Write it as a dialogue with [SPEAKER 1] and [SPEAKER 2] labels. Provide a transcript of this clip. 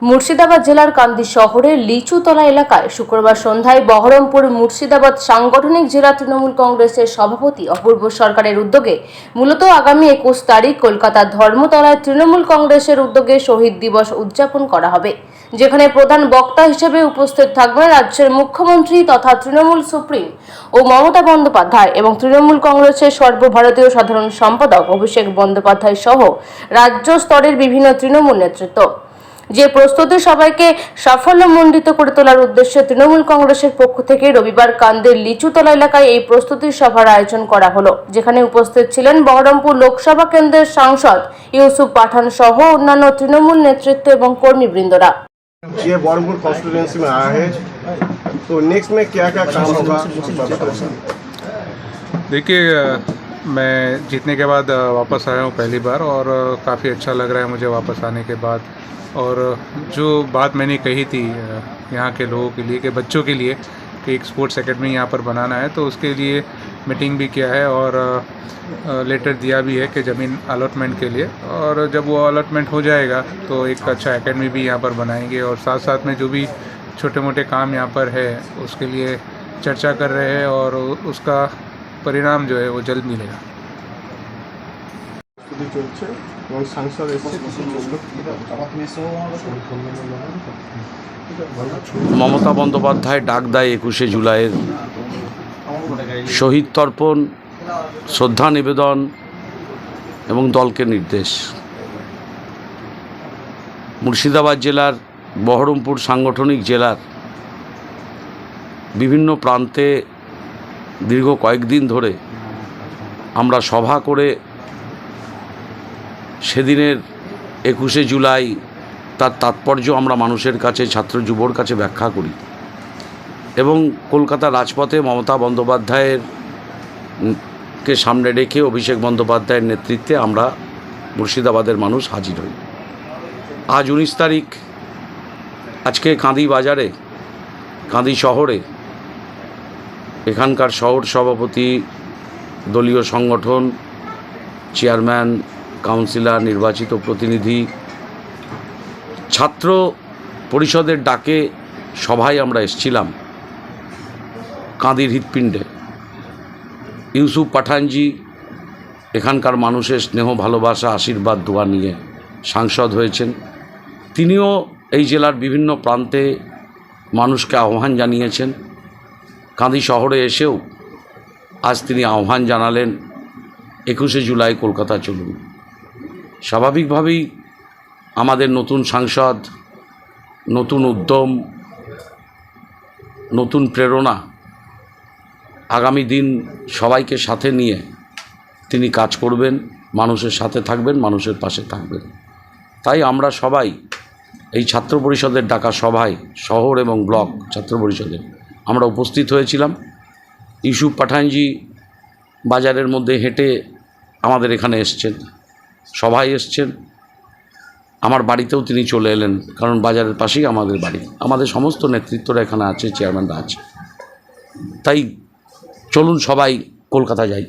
[SPEAKER 1] মুর্শিদাবাদ জেলার কান্দি শহরের লিচুতলা এলাকায় শুক্রবার সন্ধ্যায় বহরমপুর মুর্শিদাবাদ সাংগঠনিক জেলা তৃণমূল কংগ্রেসের সভাপতি অপূর্ব সরকারের উদ্যোগে মূলত আগামী 21 তারিখ কলকাতার ধর্মতলায় তৃণমূল কংগ্রেসের উদ্যোগে শহীদ দিবস উদযাপন করা হবে, যেখানে প্রধান বক্তা হিসেবে উপস্থিত থাকবেন রাজ্যের মুখ্যমন্ত্রী তথা তৃণমূল সুপ্রিম ও মমতা বন্দ্যোপাধ্যায় এবং তৃণমূল কংগ্রেসের সর্বভারতীয় সাধারণ সম্পাদক অভিষেক বন্দ্যোপাধ্যায় সহ রাজ্য স্তরের বিভিন্ন তৃণমূল নেতৃত্ব। যে প্রস্তুতি সবাইকে সাফল্যমণ্ডিত করে তোলার উদ্দেশ্যে তৃণমূল কংগ্রেসের পক্ষ থেকে রবিবার কান্দের লিচুতলা এলাকায় এই প্রস্তুতি সভার আয়োজন করা হলো, যেখানে উপস্থিত ছিলেন বহরমপুর লোকসভা কেন্দ্রের সাংসদ ইউসুফ পাঠান সহ অন্যান্য তৃণমূল নেতৃত্ব এবং কর্মীবৃন্দরা।
[SPEAKER 2] ये बॉर्डर कॉन्स्टिट्यूएंसी में आया है, तो नेक्स्ट में क्या क्या काम होगा?
[SPEAKER 3] देखिए, मैं जीतने के बाद वापस आया हूँ पहली बार और काफ़ी अच्छा लग रहा है मुझे वापस आने के बाद। और जो बात मैंने कही थी यहाँ के लोगों के लिए, के बच्चों के लिए, कि एक स्पोर्ट्स एकेडमी यहाँ पर बनाना है, तो उसके लिए मीटिंग भी किया है और लेटर दिया भी है कि ज़मीन अलॉटमेंट के लिए। और जब वो अलॉटमेंट हो जाएगा तो एक अच्छा एकेडमी भी यहाँ पर बनाएंगे और साथ साथ में जो भी छोटे मोटे काम यहाँ पर है उसके लिए चर्चा कर रहे हैं और उसका परिणाम जो है वो जल्द मिलेगा।
[SPEAKER 4] মমতা বন্দ্যোপাধ্যায় ডাক দেয় 21শে জুলাইয়ের শহীদ তর্পণ, শ্রদ্ধা নিবেদন এবং দলকে নির্দেশ। মুর্শিদাবাদ জেলার বহরমপুর সাংগঠনিক জেলার বিভিন্ন প্রান্তে দীর্ঘ কয়েকদিন ধরে আমরা সভা করে সেদিনের 21শে জুলাই তার তাৎপর্য আমরা মানুষের কাছে, ছাত্র যুবর কাছে ব্যাখ্যা করি এবং কলকাতার রাজপথে মমতা বন্দ্যোপাধ্যায়ের কে সামনে রেখে অভিষেক বন্দ্যোপাধ্যায়ের নেতৃত্বে আমরা মুর্শিদাবাদের মানুষ হাজির হই। আজ 19 তারিখ, আজকে কাঁদি বাজারে, কাঁদি শহরে এখানকার শহর সভাপতি, দলীয় সংগঠন, চেয়ারম্যান, কাউন্সিলর, নির্বাচিত প্রতিনিধি, ছাত্র পরিষদের ডাকে সভায় আমরা এসেছিলাম কাঁদির হৃৎপিণ্ডে। ইউসুফ পাঠানজি এখানকার মানুষের স্নেহ, ভালোবাসা, আশীর্বাদ, দোয়া নিয়ে সাংসদ হয়েছেন। তিনিও এই জেলার বিভিন্ন প্রান্তে মানুষকে আহ্বান জানিয়েছেন। কাঁদি শহরে এসেও আজ তিনি আহ্বান জানালেন 21শে জুলাই কলকাতা চলুন। স্বাভাবিকভাবেই আমাদের নতুন সাংসদ, নতুন উদ্যম, নতুন প্রেরণা, আগামী দিন সবাইকে সাথে নিয়ে তিনি কাজ করবেন, মানুষের সাথে থাকবেন, মানুষের পাশে থাকবেন। তাই আমরা সবাই এই ছাত্র পরিষদের ডাকা সভায়, শহর এবং ব্লক ছাত্র পরিষদের আমরা উপস্থিত হয়েছিলাম। ইউসুফ পাঠানজি বাজারের মধ্যে হেঁটে আমাদের এখানে এসছেন, সভায় এসছেন। আমার বাড়িতেও তিনি চলে এলেন, কারণ বাজারের পাশেই আমাদের বাড়ি। আমাদের সমস্ত নেতৃত্বরা এখানে আছে, চেয়ারম্যানরা আছে। তাই চলুন সবাই কলকাতা যাই।